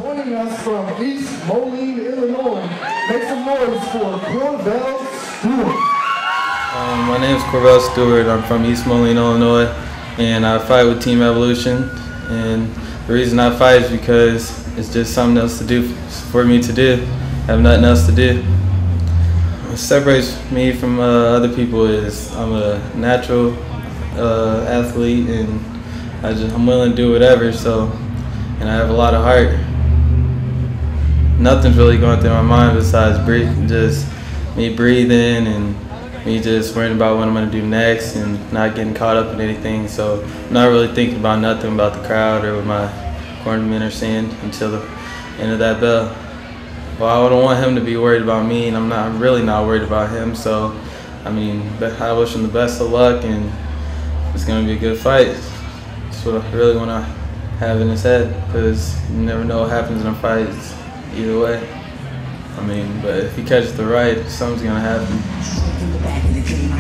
Joining us from East Moline, Illinois, make some noise for Corvel Stewart. My name is Corvel Stewart. I'm from East Moline, Illinois, and I fight with Team Evolution. And the reason I fight is because it's just something else to do for me to do. I have nothing else to do. What separates me from other people is I'm a natural athlete, and I'm willing to do whatever. And I have a lot of heart. Nothing's really going through my mind besides just me breathing and me just worrying about what I'm going to do next and not getting caught up in anything. So I'm not really thinking about nothing about the crowd or what my cornermen are saying until the end of that bell. Well, I don't want him to be worried about me, and I'm really not worried about him. So, I mean, I wish him the best of luck, and it's going to be a good fight. That's what I really want to have in his head, because you never know what happens in a fight either way. I mean, but if he catches the right, something's going to happen.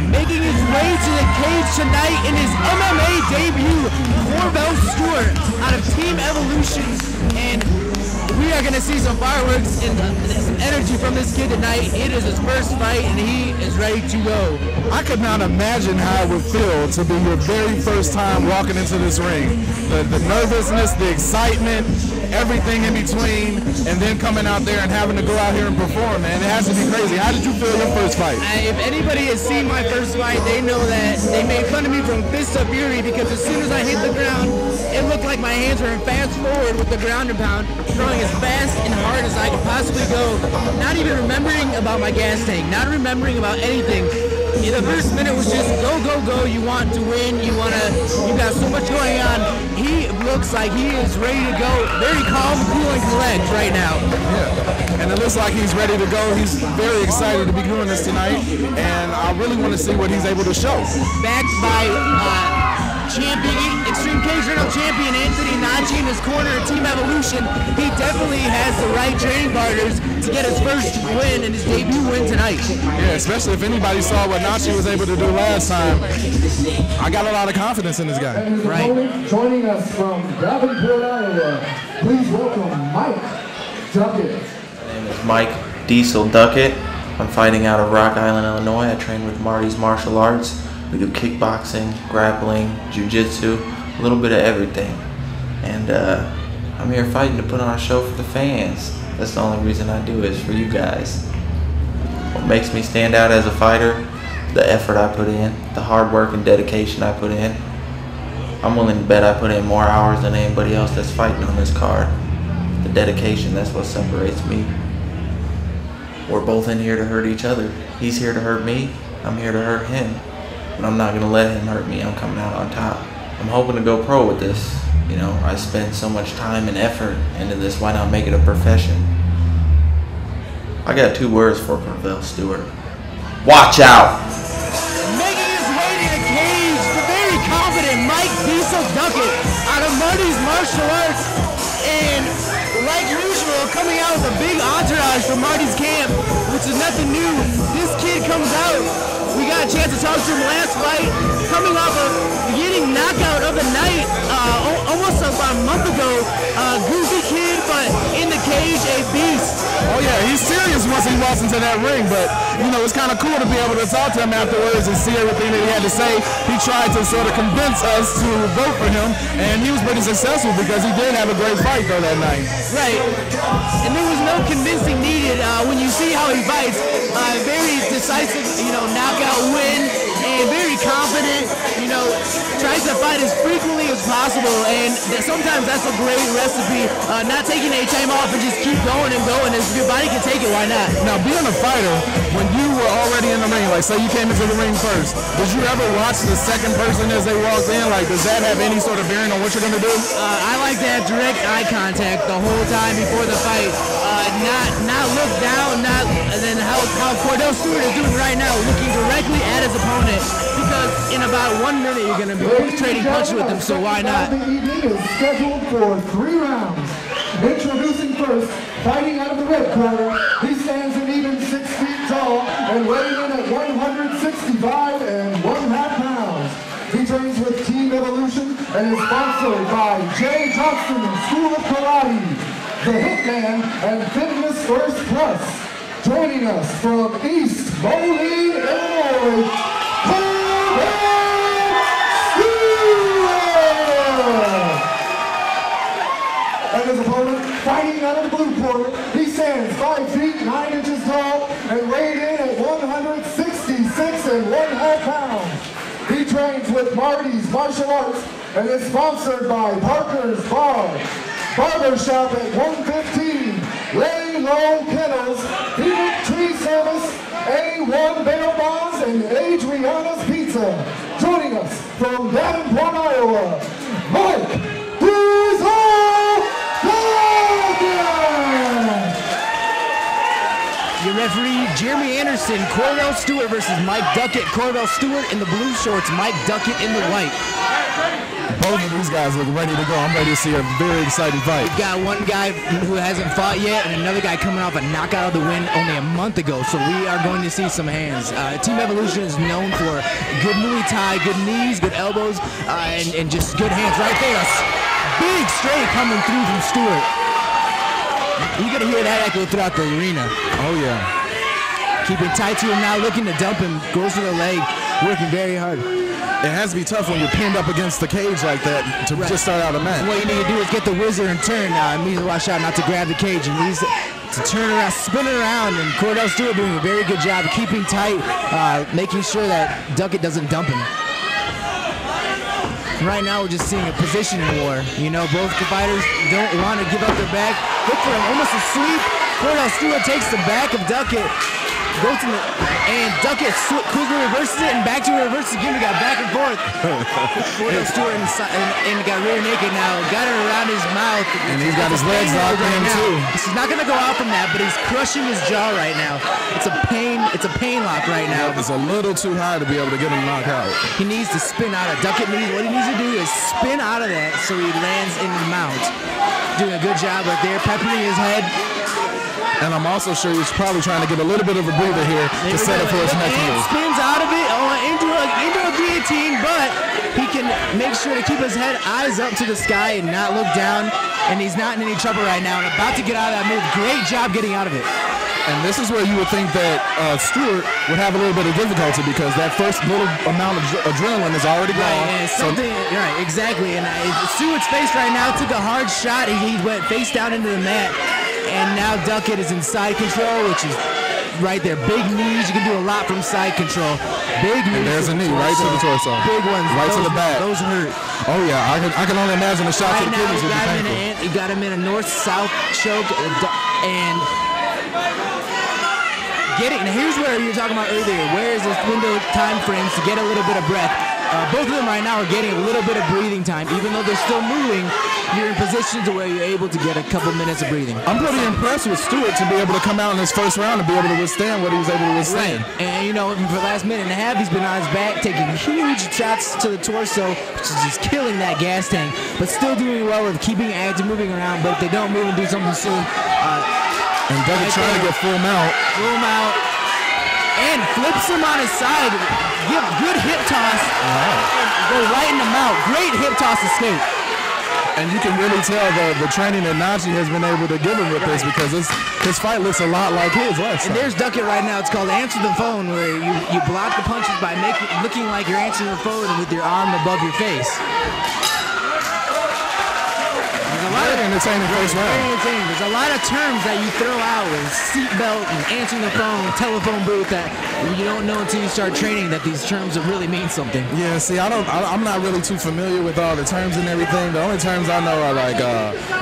Making his way to the cage tonight in his MMA debut, Corvel Stewart out of Team Evolution. And we are going to see some fireworks and some energy from this kid tonight. It is his first fight, and he is ready to go. I could not imagine how it would feel to be your very first time walking into this ring. The nervousness, the excitement, everything in between, and then coming out there and having to go out here and perform, man. It has to be crazy. How did you feel your first fight? If anybody has seen my first fight, they know that they made fun of me from Fist of Fury, because as soon as I hit the ground, it looked like my hands were fast forward with the ground and pound, throwing as fast and hard as I could possibly go, not even remembering about my gas tank, not remembering about anything. The first minute was just go, go, go. You want to win. You got so much going on. He looks like he is ready to go. Very calm, cool, and collect right now. Yeah, and it looks like he's ready to go. He's very excited to be doing this tonight, and I really want to see what he's able to show. Backed by Extreme Cage Journal champion Anthony Nachi in his corner at Team Evolution. He definitely has the right training partners to get his first win and his debut win tonight. Yeah, especially if anybody saw what Nachi was able to do last time. I got a lot of confidence in this guy. And his opponent joining us from Davenport, Iowa, please welcome Mike Duckett. My name is Mike Diesel Duckett. I'm fighting out of Rock Island, Illinois. I train with Marty's Martial Arts. We do kickboxing, grappling, jiu-jitsu, a little bit of everything. And I'm here fighting to put on a show for the fans. That's the only reason I do it, is for you guys. What makes me stand out as a fighter, the effort I put in, the hard work and dedication I put in. I'm willing to bet I put in more hours than anybody else that's fighting on this card. The dedication, that's what separates me. We're both in here to hurt each other. He's here to hurt me, I'm here to hurt him. And I'm not going to let him hurt me. I'm coming out on top. I'm hoping to go pro with this. You know, I spend so much time and effort into this. Why not make it a profession? I got 2 words for Corvel Stewart. Watch out! Making his way to the cage, the very confident Mike Diesel Duckett out of Marty's Martial Arts. And like usual, coming out with a big entourage from Marty's camp, which is nothing new. This kid comes out. We got a chance to talk to him last fight, coming off of getting knockout of the night almost about a month ago. Goofy kid, but in the cage, a beast. Oh yeah, he's serious once he walks into that ring, but you know, it's kind of cool to be able to talk to him afterwards and see everything that he had to say. He tried to sort of convince us to vote for him, and he was pretty successful because he did have a great fight though that night. Right, and there was no convincing needed when you see how he fights. Very decisive, knockout win, and very confident, tries to fight as frequently as possible, and sometimes that's a great recipe, not taking any time off and just keep going and going. If your body can take it, why not? Now, being a fighter, when you were already in the ring, like say you came into the ring first, did you ever watch the second person as they walked in? Like, does that have any sort of bearing on what you're going to do? I like to have direct eye contact the whole time before the fight. Not look down, and then how Corvel Stewart is doing right now, looking directly at his opponent, because in about 1 minute you're going to be trading punches with him, so why not? The evening is scheduled for 3 rounds. Introducing first, fighting out of the red corner, he stands an even 6 feet tall and weighing in at 165 1/2 pounds. He trains with Team Evolution and is sponsored by Jay Johnston School of Karate. the Hitman, and Fitness First Plus. Joining us from East Moline, Illinois, Corvel Stewart! And his opponent, fighting out of the blue corner, he stands 5 feet 9 inches tall and weighed in at 166 1/2 pounds. He trains with Marty's Martial Arts and is sponsored by Parker's Barbershop at 115, Lay Low Kennels, Heated Tree Service, A1 Bail Bonds, and Adriana's Pizza. Joining us from Davenport, Iowa, Mike Your referee, Jeremy Anderson, Corvel Stewart versus Mike Duckett. Corvel Stewart in the blue shorts, Mike Duckett in the white. Both of these guys look ready to go. I'm ready to see a very exciting fight. We've got one guy who hasn't fought yet and another guy coming off a knockout of the win only a month ago. So we are going to see some hands. Team Evolution is known for good Muay Thai, good knees, good elbows, and just good hands. Right there, a big straight coming through from Stewart. You're going to hear that echo throughout the arena. Oh, yeah. Keeping tight to him now, looking to dump him, goes to the leg, working very hard. It has to be tough when you're pinned up against the cage like that to just start out a match. What you need to do is get the wizard and turn. He needs to watch out not to grab the cage. He needs to turn around, spin it around, and Corvel Stewart doing a very good job of keeping tight, making sure that Duckett doesn't dump him. Right now, we're just seeing a positioning war. You know, both the fighters don't want to give up their back. Look for him, almost a sweep. Corvel Stewart takes the back of Duckett. Goes to the, and Duckett quickly reverses it and back to reverse again. We got back and forth. Corvel Stewart and got rear naked now. Got it around his mouth. And he's got his legs locked in too. He's not going to go out from that, but he's crushing his jaw right now. It's a pain lock right now. It's a little too high to be able to get him knocked out. He needs to spin out of it. What he needs to do is spin out of that so he lands in the mount. Doing a good job right there, peppering his head. And I'm also sure he's probably trying to get a little bit of a breather here to set up for his next move. Spins out of it into a guillotine, but he can make sure to keep his head eyes up to the sky and not look down. And he's not in any trouble right now and about to get out of that move. Great job getting out of it. And this is where you would think that Stewart would have a little bit of difficulty because that first little amount of adrenaline is already gone. Right, exactly. And Stewart's face right now took a hard shot. He went face down into the mat. And now Duckett is in side control, which is right there. Big knees. You can do a lot from side control. Big knees. And there's a knee right to the torso. Big ones. Right to the back. Those hurt. Oh, yeah. I can only imagine the shot to the kidneys would be painful. You got him in a north-south choke. And here's where you were talking about earlier. Where is this window time frames to get a little bit of breath? Both of them right now are getting a little bit of breathing time. Even though they're still moving, you're in position to where you're able to get a couple minutes of breathing. I'm pretty impressed with Stewart to be able to come out in his first round and be able to withstand what he was able to withstand. Right. And, you know, for the last minute and a half, he's been on his back, taking huge shots to the torso, which is just killing that gas tank, but still doing well with keeping active, moving around. But if they don't move and do something soon, and Duckett trying to get full mount. And flips him on his side. Give good hip toss. Go right in the mouth. Great hip toss escape. And you can really tell the training that Najee has been able to give him with this because his fight looks a lot like his last time. And there's Duckett right now. It's called answer the phone, where you block the punches by looking like you're answering the phone with your arm above your face. Very entertaining first round. Very entertaining. There's a lot of terms that you throw out with seatbelt and answering the phone, telephone booth that you don't know until you start training that these terms really mean something. Yeah, see, I'm not really too familiar with all the terms and everything. The only terms I know are like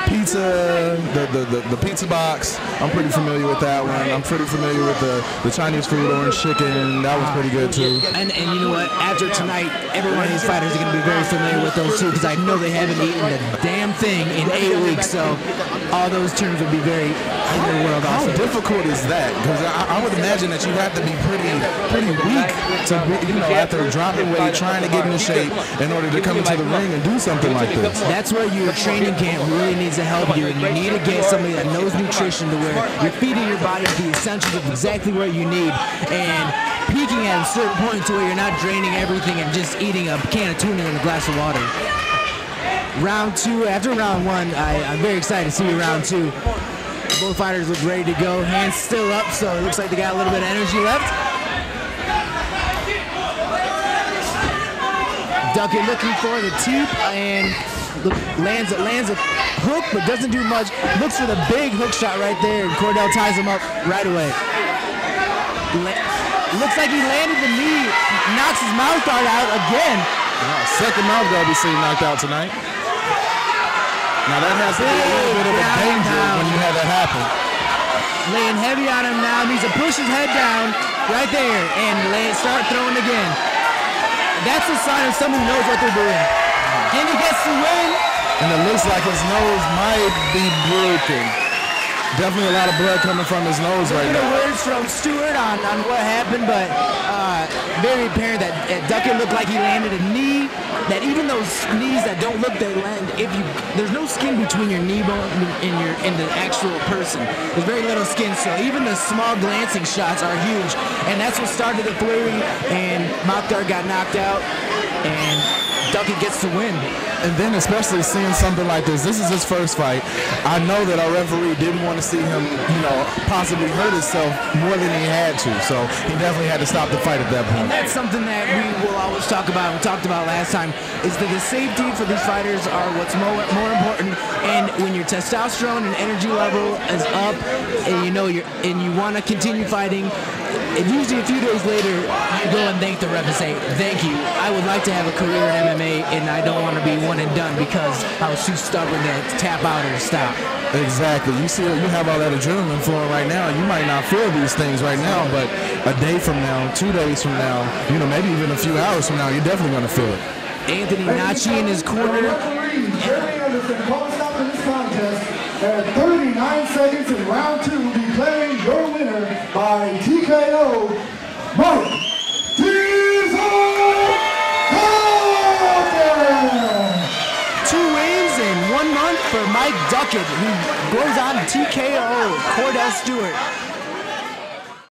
pizza, the pizza box. I'm pretty familiar with that one. I'm pretty familiar with the Chinese food, orange chicken. That was pretty good too. And you know what? After tonight, every one of these fighters are going to be very familiar with those too because I know they haven't eaten a damn thing in 8 weeks. So all those terms would be very in the world. How difficult is that? Because I would imagine that you have to be pretty weak to be, after dropping weight, trying to get into shape in order to come into the ring and do something like this. That's where your training camp really needs to help you, and you need to get somebody that knows nutrition to where you're feeding your body the essentials of exactly what you need and peaking at a certain point to where you're not draining everything and just eating a can of tuna and a glass of water. round two. After round one, I'm very excited to see round two. Both fighters look ready to go. Hands still up, so it looks like they got a little bit of energy left. Duckett looking for the teep and lands a hook, but doesn't do much. Looks for the big hook shot right there, and Corvel ties him up right away. Looks like he landed the knee, knocks his mouth guard out again. Second mouth guard we see knocked out tonight. Now that has to be a little bit of a danger when you have that happen. Laying heavy on him now, needs to push his head down right there and start throwing again. That's a sign of someone who knows what they're doing. And he gets the win. And it looks like his nose might be broken. Definitely a lot of blood coming from his nose right now. Words from Stewart on what happened, but very apparent that Duckett looked like he landed a knee. That even those knees that don't look they land, there's no skin between your knee bone and the actual person. There's very little skin, so even the small glancing shots are huge. And that's what started the flurry. And Mokhtar got knocked out, and Duckett gets the win. And then especially seeing something like this is his first fight. I know that our referee didn't want to see him, possibly hurt himself more than he had to. So he definitely had to stop the fight at that point. And that's something that we will always talk about. We talked about last time, is that the safety for these fighters are what's more important. And when your testosterone and energy level is up, and you want to continue fighting, and usually a few days later, you go and thank the ref and say, thank you. I would like to have a career in MMA, and I don't want to be one and done because I was too stubborn to tap out or stop. Exactly. You have all that adrenaline flowing right now. You might not feel these things right now, but a day from now, 2 days from now, maybe even a few hours from now, you're definitely going to feel it. Anthony Nachi in his corner. At 39 seconds in round two, declaring your winner by TKO, Mike Diesel. 2 wins in 1 month for Mike Duckett, who goes on to TKO Corvel Stewart.